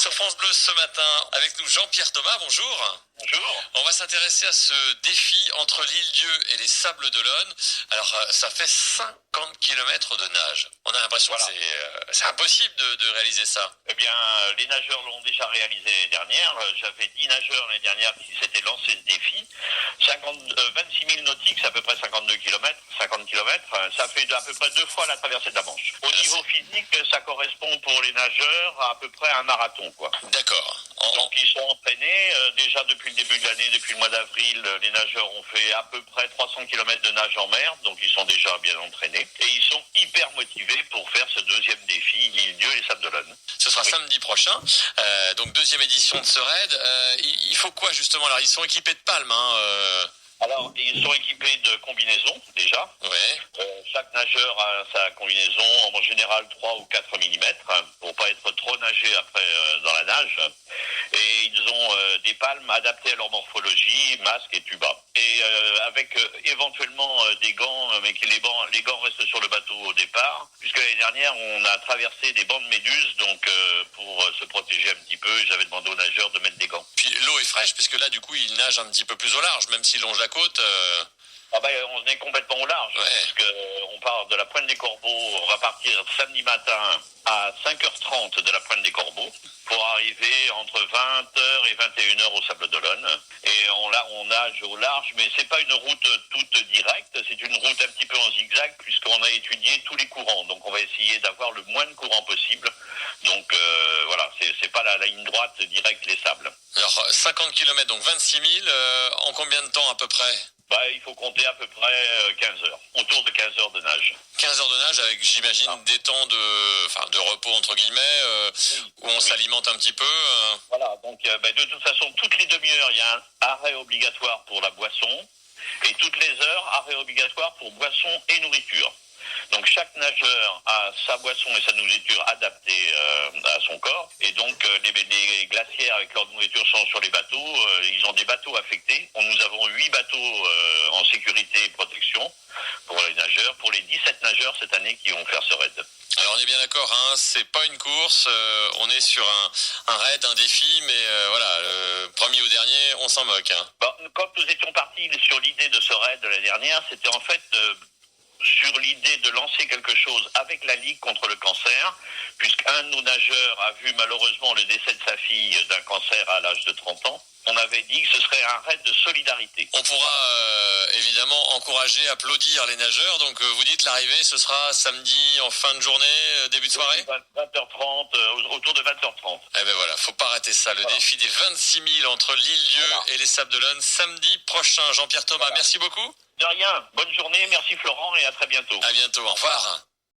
Sur France Bleu ce matin, avec nous Jean-Pierre Thomas, bonjour. Bonjour. On va s'intéresser à ce défi entre l'Île-Dieu et les Sables d'Olonne. Alors, ça fait 50 km de nage. On a l'impression que c'est impossible de réaliser ça. Eh bien, les nageurs l'ont déjà réalisé l'année dernière. J'avais 10 nageurs l'année dernière qui s'étaient lancés ce défi. 26 000 nautiques, c'est à peu près 52 km, 50 km. Ça fait à peu près 2 fois la traversée de la Manche. Au niveau physique, ça correspond pour les nageurs à peu près à un marathon, quoi. D'accord. Donc ils sont entraînés déjà depuis le début de l'année, depuis le mois d'avril, les nageurs ont fait à peu près 300 km de nage en mer, donc ils sont déjà bien entraînés et ils sont hyper motivés pour faire ce deuxième défi, l'Île-Dieu et les Sables d'Olonne. Ce sera samedi prochain, donc deuxième édition de ce raid. Il faut quoi justement? Alors ils sont équipés de palmes, Alors, ils sont équipés de combinaisons, déjà. Ouais. Chaque nageur a sa combinaison, en général 3 ou 4 mm, pour pas être trop nagé après dans la nage. Et ils ont des palmes adaptées à leur morphologie, masque et tuba. Et avec éventuellement des gants, mais les gants restent sur le bateau au départ, puisque l'année dernière, on a traversé des bancs de méduses, donc pour se protéger un petit peu, j'avais demandé aux nageurs de mettre des gants. Puis l'eau est fraîche, puisque là, du coup, ils nagent un petit peu plus au large, même s'ils longent la côte. On est complètement au large, puisque on part de la Pointe des Corbeaux, on va partir samedi matin à 5h30 de la Pointe des Corbeaux pour arriver entre 20h et 21h au Sables d'Olonne. Et on nage au large, mais c'est pas une route toute directe, c'est une route un petit peu en zigzag, puisqu'on a étudié tous les courants. Donc on va essayer d'avoir le moins de courants possible. Donc voilà, c'est pas la ligne droite directe les sables. Alors 50 km, donc 26 000, en combien de temps à peu près? Il faut compter à peu près 15 heures, autour de 15 heures de nage. 15 heures de nage avec, j'imagine, des temps de repos, entre guillemets, où on s'alimente un petit peu. Voilà, donc de toute façon, toutes les demi-heures, il y a un arrêt obligatoire pour la boisson, et toutes les heures, arrêt obligatoire pour boisson et nourriture. Donc chaque nageur a sa boisson et sa nourriture adaptées à son corps. Et donc les glacières avec leur nourriture sont sur les bateaux. Ils ont des bateaux affectés. Nous avons 8 bateaux en sécurité et protection pour les nageurs, pour les 17 nageurs cette année qui vont faire ce raid. Alors on est bien d'accord, c'est pas une course, on est sur un raid, un défi, mais voilà, premier ou dernier, on s'en moque. Quand nous étions partis sur l'idée de ce raid de l'année dernière, c'était en fait sur l'idée de lancer quelque chose avec la Ligue contre le cancer, puisqu'un de nos nageurs a vu malheureusement le décès de sa fille d'un cancer à l'âge de 30 ans. On avait dit que ce serait un raid de solidarité. On pourra évidemment encourager, applaudir les nageurs. Donc vous dites l'arrivée, ce sera samedi en fin de journée, début de soirée 20h30, autour de 20h30. Eh ben voilà, faut pas rater ça. Le défi des 26 000 entre l'Île-Dieu et les Sables d'Olonne, samedi prochain. Jean-Pierre Thomas, merci beaucoup. De rien, bonne journée, merci Florent et à très bientôt. À bientôt, au revoir.